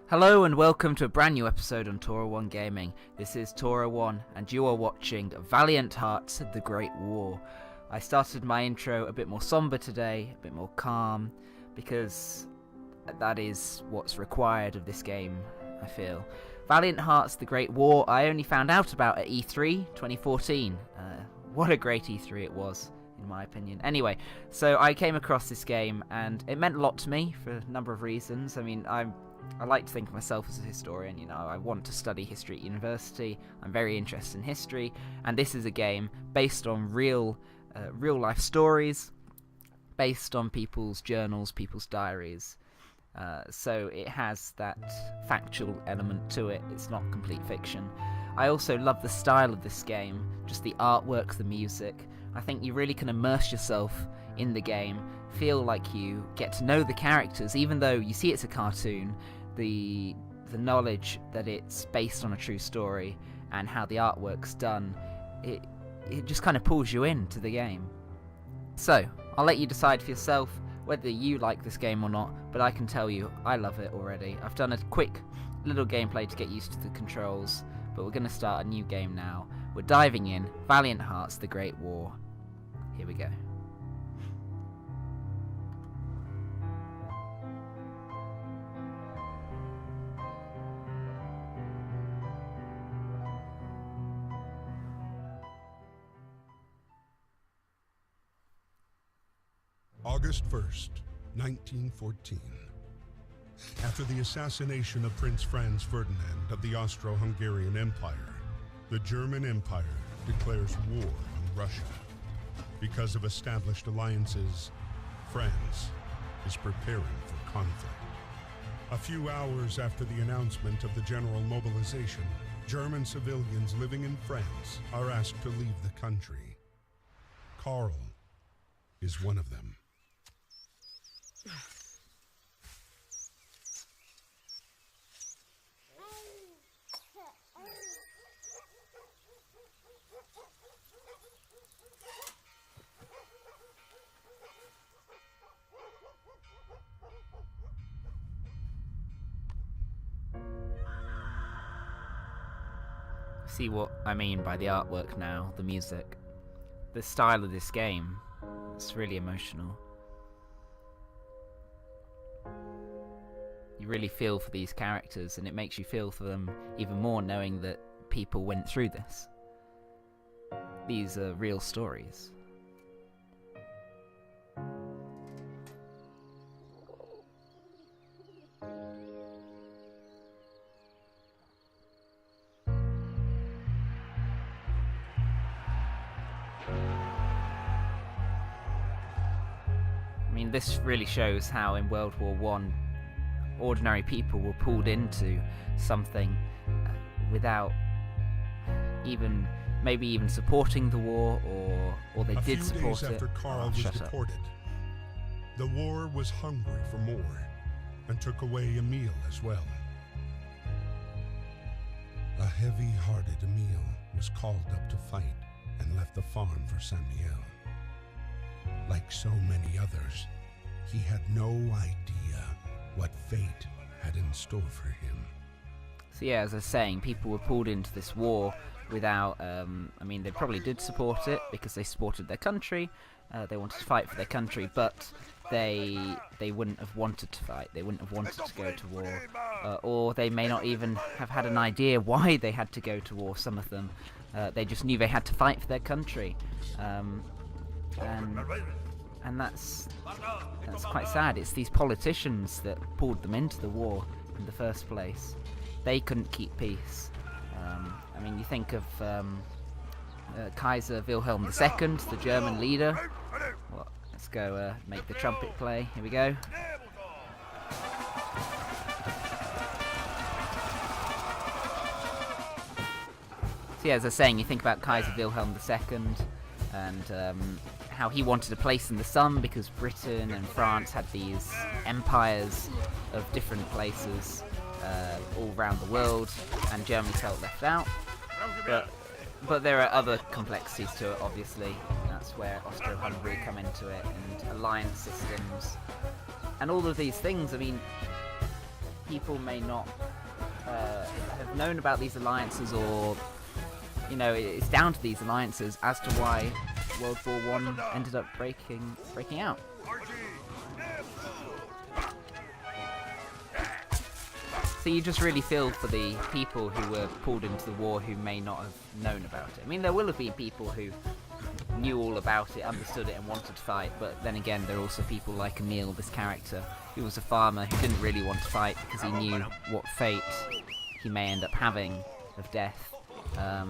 Hello and welcome to a brand new episode on Tora 1 Gaming. This is Tora 1 and you are watching Valiant Hearts, The Great War. I started my intro a bit more somber today, a bit more calm, because that is what's required of this game, I feel. Valiant Hearts, The Great War, I only found out about at E3 2014. What a great E3 it was, in my opinion. Anyway, so I came across this game and it meant a lot to me for a number of reasons. I mean, I like to think of myself as a historian, you know, I want to study history at university, I'm very interested in history, and this is a game based on real life stories, based on people's journals, people's diaries, so it has that factual element to it, it's not complete fiction. I also love the style of this game, just the artwork, the music. I think you really can immerse yourself in the game, feel like you get to know the characters, even though you see it's a cartoon, the knowledge that it's based on a true story and how the artwork's done, it just kind of pulls you into the game. So, I'll let you decide for yourself whether you like this game or not, but I can tell you, I love it already. I've done a quick little gameplay to get used to the controls, but we're going to start a new game now. We're diving in, Valiant Hearts, The Great War. Here we go. August 1st, 1914. After the assassination of Prince Franz Ferdinand of the Austro-Hungarian Empire, the German Empire declares war on Russia. Because of established alliances, France is preparing for conflict. A few hours after the announcement of the general mobilization, German civilians living in France are asked to leave the country. Karl is one of them. See what I mean by the artwork now, the music. The style of this game, it's really emotional. You really feel for these characters, and it makes you feel for them even more knowing that people went through this. These are real stories. I mean, this really shows how in World War I, ordinary people were pulled into something without maybe even supporting the war, or they did support it. A few days after Karl was deported, the war was hungry for more and took away Emil as well. A heavy-hearted Emil was called up to fight and left the farm for Samuel. Like so many others, he had no idea what fate had in store for him. So yeah, as I was saying, people were pulled into this war without, I mean, they probably did support it because they supported their country, they wanted to fight for their country, but they wouldn't have wanted to fight, they wouldn't have wanted to go to war, or they may not even have had an idea why they had to go to war, some of them. They just knew they had to fight for their country. And that's quite sad. It's these politicians that pulled them into the war in the first place. They couldn't keep peace. I mean, you think of Kaiser Wilhelm II, the German leader. Well, let's go make the trumpet play. Here we go. So yeah, as I was saying, you think about Kaiser Wilhelm II and how he wanted a place in the sun because Britain and France had these empires of different places all around the world, and Germany felt left out. But But there are other complexities to it, obviously. That's where Austro-Hungary come into it, and alliance systems. And all of these things, I mean, people may not have known about these alliances, or, you know, it's down to these alliances as to why World War One ended up breaking out. So you just really feel for the people who were pulled into the war who may not have known about it. I mean, there will have been people who knew all about it, understood it, and wanted to fight, but then again, there are also people like Emil, this character, who was a farmer who didn't really want to fight because he knew what fate he may end up having of death. I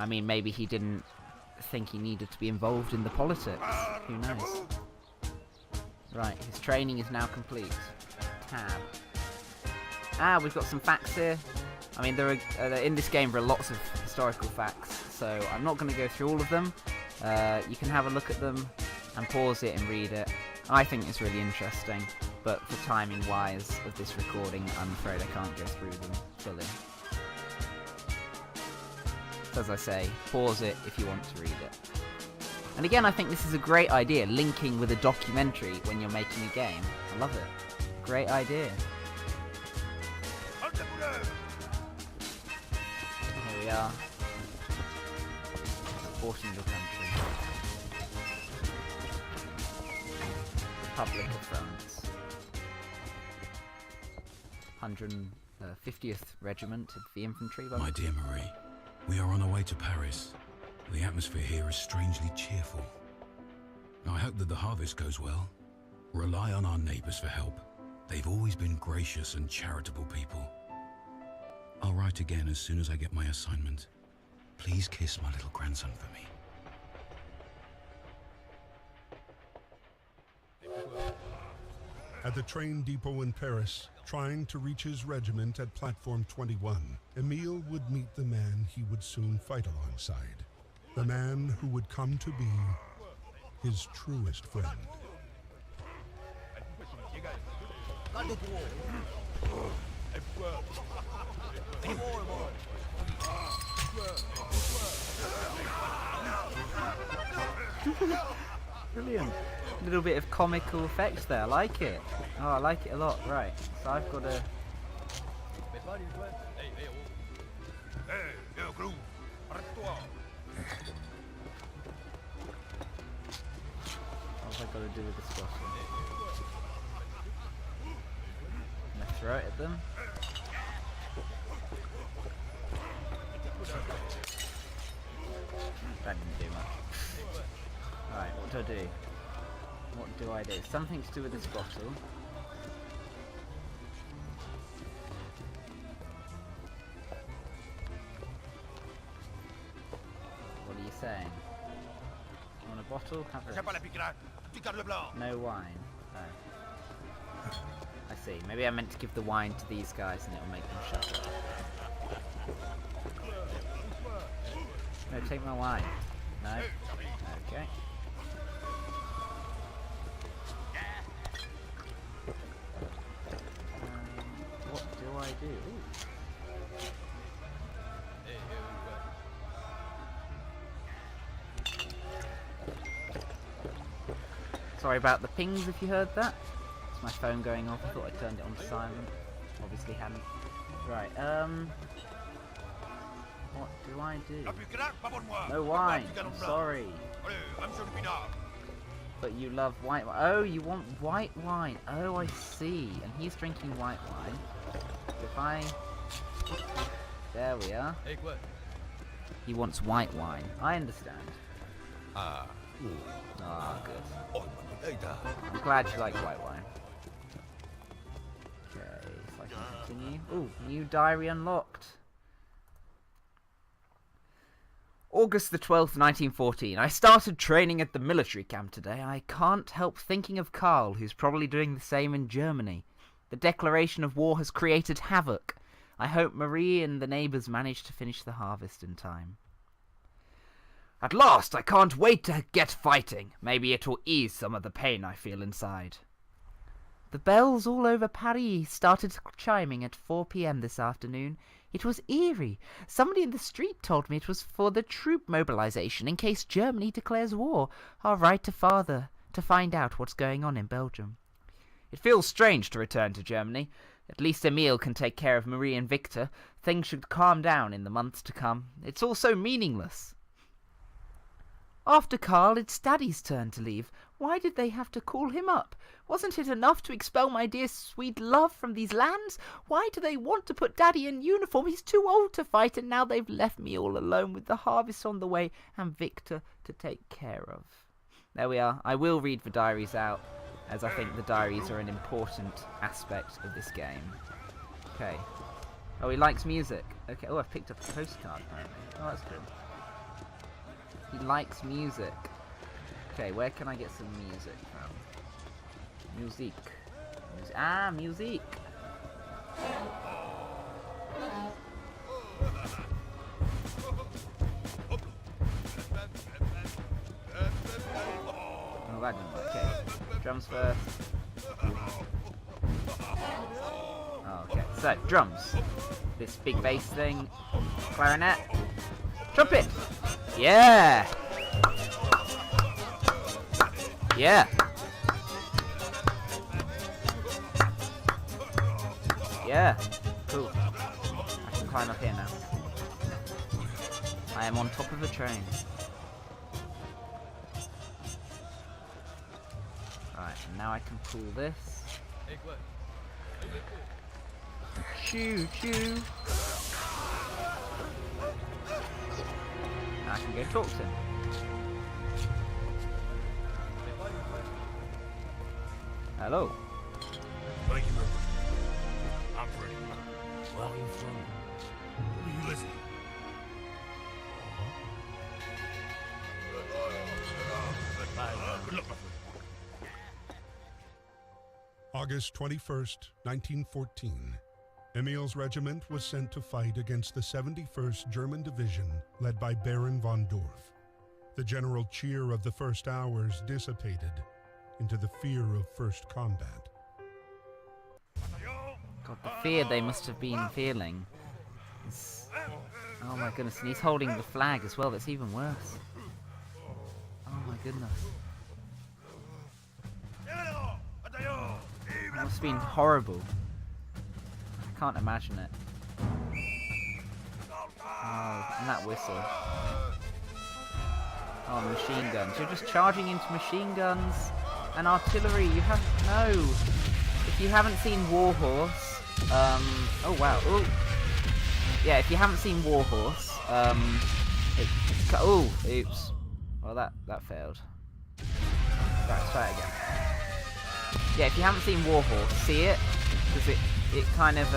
mean, maybe he didn't think he needed to be involved in the politics. Who knows? Right, his training is now complete. Tab. We've got some facts here. I mean, there are in this game there are lots of historical facts, so I'm not going to go through all of them. You can have a look at them and pause it and read it. I think it's really interesting, but for timing-wise of this recording, I'm afraid I can't go through them fully. So as I say, pause it if you want to read it. And again, I think this is a great idea, linking with a documentary when you're making a game. I love it. Great idea. Here we are. Supporting the country. Republic of France. 150th Regiment of the Infantry. My dear Marie, we are on our way to Paris. The atmosphere here is strangely cheerful. I hope that the harvest goes well. Rely on our neighbours for help. They've always been gracious and charitable people. I'll write again as soon as I get my assignment. Please kiss my little grandson for me. At the train depot in Paris, trying to reach his regiment at platform 21, Emile would meet the man he would soon fight alongside. The man who would come to be his truest friend. Brilliant. A little bit of comical effects there. I like it. Oh, I like it a lot. Right. So I've got a... What have I got to do with this bottle? I'm going to throw it at them. That didn't do much. Alright, what do I do? What do I do? Something to do with this bottle. What are you saying? You want a bottle? Have it. No wine. Oh. I see. Maybe I meant to give the wine to these guys and it'll make them shut up. No, take my wine. No? Okay. What do I do? Sorry about the pings if you heard that. It's my phone going off. I thought I turned it on silent. Obviously hadn't. Right, what do I do? No wine. I'm sorry. But you love white wine. Oh, you want white wine. Oh, I see. And he's drinking white wine. If I... There we are. He wants white wine. I understand. Ah, good. I'm glad you like white wine. Okay, so I can continue. Ooh, new diary unlocked. August the 12th, 1914. I started training at the military camp today. I can't help thinking of Karl, who's probably doing the same in Germany. The declaration of war has created havoc. I hope Marie and the neighbours manage to finish the harvest in time. At last, I can't wait to get fighting. Maybe it will ease some of the pain I feel inside. The bells all over Paris started chiming at 4 p.m. this afternoon. It was eerie. Somebody in the street told me it was for the troop mobilization in case Germany declares war. I'll write to Father to find out what's going on in Belgium. It feels strange to return to Germany. At least Emil can take care of Marie and Victor. Things should calm down in the months to come. It's all so meaningless. After Karl, it's Daddy's turn to leave. Why did they have to call him up? Wasn't it enough to expel my dear sweet love from these lands? Why do they want to put Daddy in uniform? He's too old to fight, and now they've left me all alone with the harvest on the way and Victor to take care of. There we are. I will read the diaries out, as I think the diaries are an important aspect of this game. Okay. Oh, he likes music. Okay. Oh, I've picked up a postcard, apparently. Oh, that's good. He likes music. Okay, where can I get some music from? Music. Music. Oh, that didn't work. Okay. Drums first. Oh, okay, so, drums. This big bass thing. Clarinet. Trumpet! Yeah! Yeah! Yeah! Cool. I can climb up here now. I am on top of a train. Right, and now I can pull this. Choo choo! I can go talk to him. Hello. Thank you, member. I'm ready. Where are you from? Who are you listening? Good luck, my friend. August 21st, 1914. Emil's regiment was sent to fight against the 71st German Division, led by Baron von Dorf. The general cheer of the first hours dissipated into the fear of first combat. God, the fear they must have been feeling. Oh my goodness, and he's holding the flag as well, that's even worse. Oh my goodness. It must have been horrible. I can't imagine it. Oh, and that whistle. Oh, machine guns. You're just charging into machine guns and artillery. You have no. If you haven't seen Warhorse, oh wow. Oh, yeah. If you haven't seen Warhorse, oh, oops. Well, that failed. Right, let's try it again. Yeah, if you haven't seen Warhorse, see it because it kind of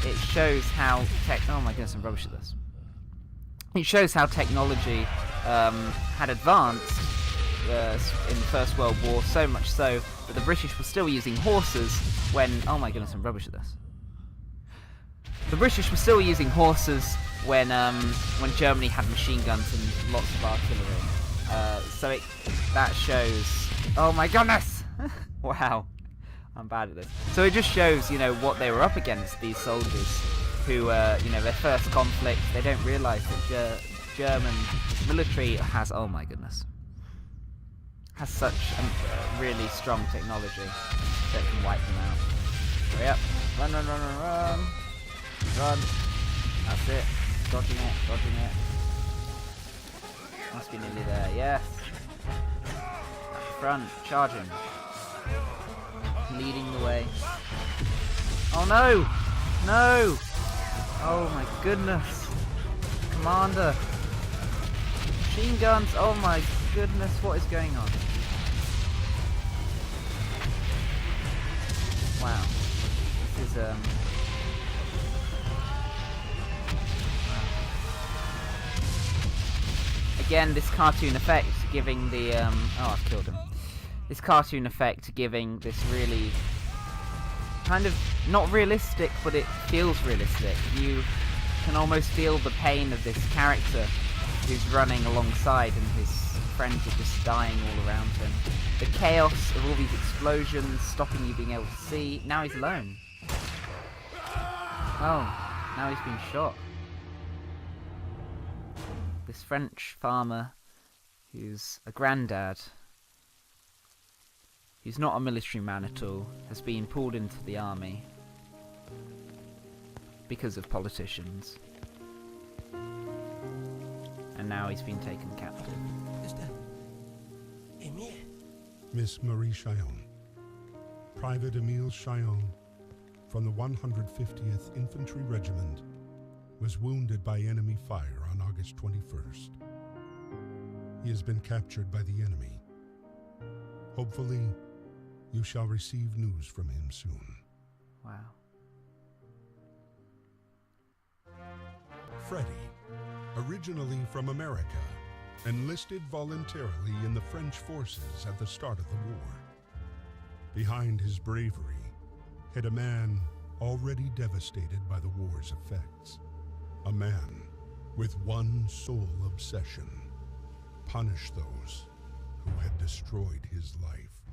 it shows how oh my goodness, I'm rubbish at this. It shows how technology had advanced in the First World War, so much so that the British were still using horses when oh my goodness, I'm rubbish at this. The British were still using horses when Germany had machine guns and lots of artillery. So that shows. Oh my goodness! Wow. I'm bad at this. So it just shows, you know, what they were up against, these soldiers who, you know, their first conflict, they don't realise that German military has, oh my goodness, has such really strong technology that can wipe them out. Hurry up. Run, run, run, run, run. Run. That's it. Dodging it, dodging it. Must be nearly there, yes. At the front, charging. Leading the way. Oh no! No! Oh my goodness! Commander! Machine guns! Oh my goodness, what is going on? Wow. This is wow. Again, this cartoon effect giving the oh, I've killed him. This cartoon effect giving this really kind of not realistic, but it feels realistic. You can almost feel the pain of this character who's running alongside and his friends are just dying all around him. The chaos of all these explosions stopping you being able to see. Now he's alone. Oh, Now he's been shot. This French farmer, who's a granddad, who's not a military man at all, has been pulled into the army because of politicians. And now he's been taken captive. Miss Marie Chillon. Private Emile Chillon, from the 150th Infantry Regiment, was wounded by enemy fire on August 21st. He has been captured by the enemy. Hopefully, you shall receive news from him soon. Wow. Freddy, originally from America, enlisted voluntarily in the French forces at the start of the war. Behind his bravery hid a man already devastated by the war's effects. A man with one sole obsession: punish those who had destroyed his life.